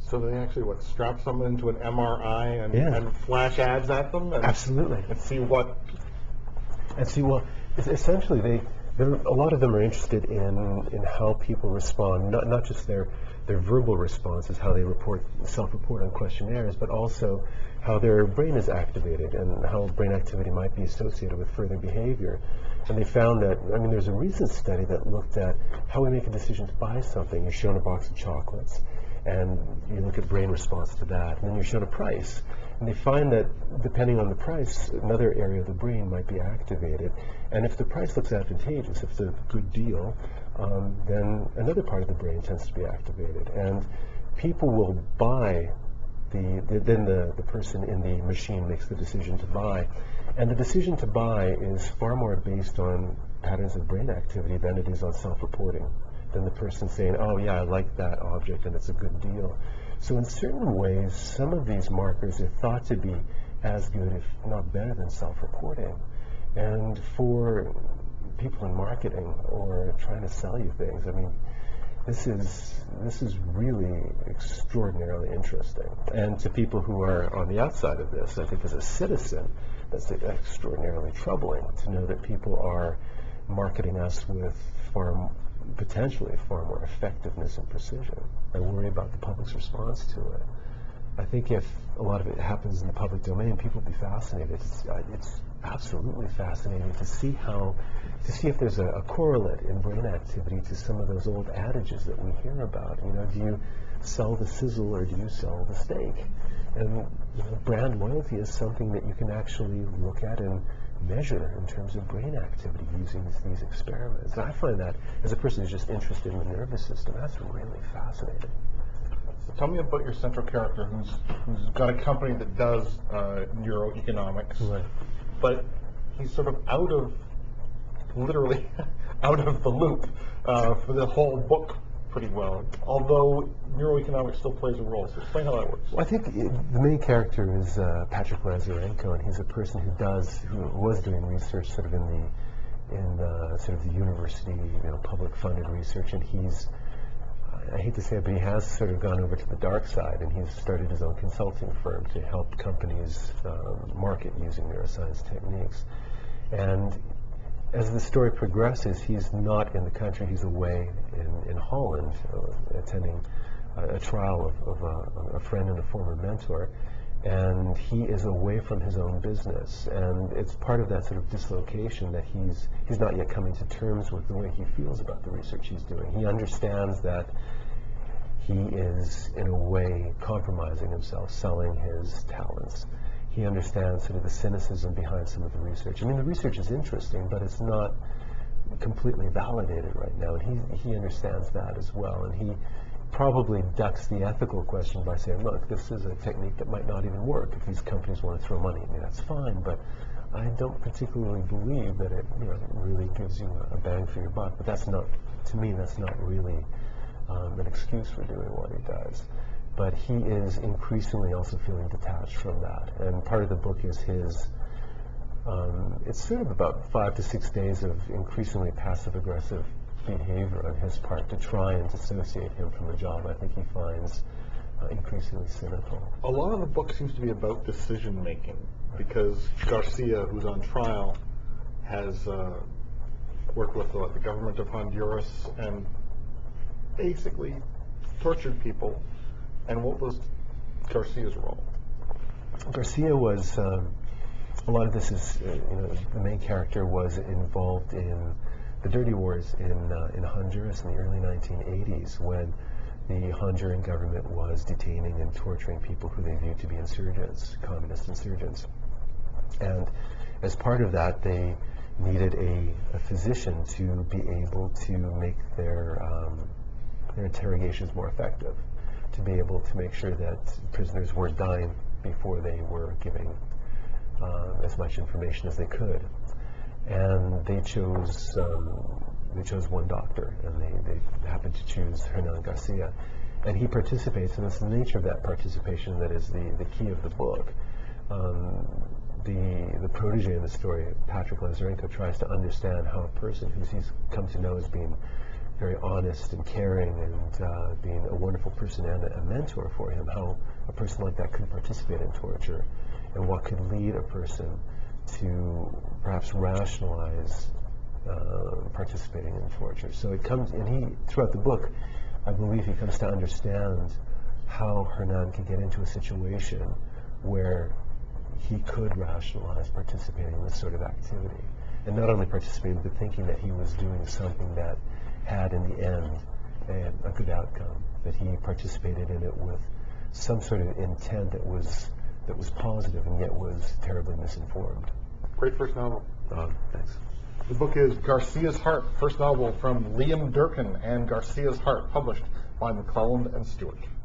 So they actually, what, strap someone into an MRI and, Yeah. and flash ads at them? And, Absolutely. And see what... And see, well, essentially, a lot of them are interested in how people respond, not just their verbal responses, how they self-report on questionnaires, but also how their brain is activated and how brain activity might be associated with further behavior. And they found that, I mean, there's a recent study that looked at how we make a decision to buy something. You're shown a box of chocolates, and you look at brain response to that, and then you're shown a price. And they find that depending on the price, another area of the brain might be activated. And if the price looks advantageous, if it's a good deal, then another part of the brain tends to be activated. And people will buy, then the person in the machine makes the decision to buy. And the decision to buy is far more based on patterns of brain activity than it is on self-reporting, than the person saying, oh yeah, I like that object and it's a good deal. So in certain ways, some of these markers are thought to be as good, if not better, than self-reporting. And for people in marketing or trying to sell you things, I mean, this is really extraordinarily interesting. And to people who are on the outside of this, I think as a citizen, that's extraordinarily troubling to know that people are marketing us with potentially far more effectiveness and precision. I worry about the public's response to it. I think if a lot of it happens in the public domain, people will be fascinated. It's absolutely fascinating to see if there's a correlate in brain activity to some of those old adages that we hear about. You know, do you sell the sizzle or do you sell the steak? And you know, brand loyalty is something that you can actually look at and measure in terms of brain activity using these experiments. And I find that, as a person who's just interested in the nervous system, that's really fascinating. So tell me about your central character who's got a company that does neuroeconomics, Right. but he's sort of literally out of the loop for the whole book pretty well, although neuroeconomics still plays a role. So explain how that works. Well, I think the main character is Patrick Lazarenko, and he's a person who was doing research sort of in sort of the university, you know, public funded research, and he's, I hate to say it, but he has sort of gone over to the dark side, and he's started his own consulting firm to help companies market using neuroscience techniques. And as the story progresses, he's not in the country. He's away in Holland, attending a trial of a friend and a former mentor, and he is away from his own business. And it's part of that sort of dislocation that he's not yet coming to terms with the way he feels about the research he's doing. He understands that he is, in a way, compromising himself, selling his talents. He understands sort of the cynicism behind some of the research. I mean, the research is interesting, but it's not completely validated right now, and he understands that as well. And he probably ducks the ethical question by saying, look, this is a technique that might not even work. If these companies want to throw money at me, that's fine, but I don't particularly believe that it, you know, really gives you a bang for your buck. But that's not, to me, that's not really an excuse for doing what he does. But he is increasingly also feeling detached from that. And part of the book is his, it's sort of about 5 to 6 days of increasingly passive-aggressive behavior on his part to try and dissociate him from the job. I think he finds increasingly cynical. A lot of the book seems to be about decision-making, because Garcia, who's on trial, has worked with the government of Honduras and basically tortured people. And what was Garcia's role? Garcia was, a lot of this is, you know, the main character was involved in the dirty wars in Honduras in the early 1980s, when the Honduran government was detaining and torturing people who they viewed to be insurgents, communist insurgents. And as part of that, they needed a physician to be able to make their interrogations more effective, to be able to make sure that prisoners weren't dying before they were giving as much information as they could. And they chose one doctor, and they happened to choose Hernan Garcia. And he participates, and it's the nature of that participation that is the key of the book. The protege in the story, Patrick Lazarenko, tries to understand how a person who he's come to know as being very honest and caring and being a wonderful person and a mentor for him, how a person like that could participate in torture and what could lead a person to perhaps rationalize participating in torture. So it comes, and he, throughout the book, I believe he comes to understand how Hernan could get into a situation where he could rationalize participating in this sort of activity. And not only participating, but thinking that he was doing something that had, in the end, a good outcome, that he participated in it with some sort of intent that was positive and yet was terribly misinformed. Great first novel. Thanks. The book is Garcia's Heart, first novel from Lian Durcan and Garcia's Heart, published by McClelland and Stewart.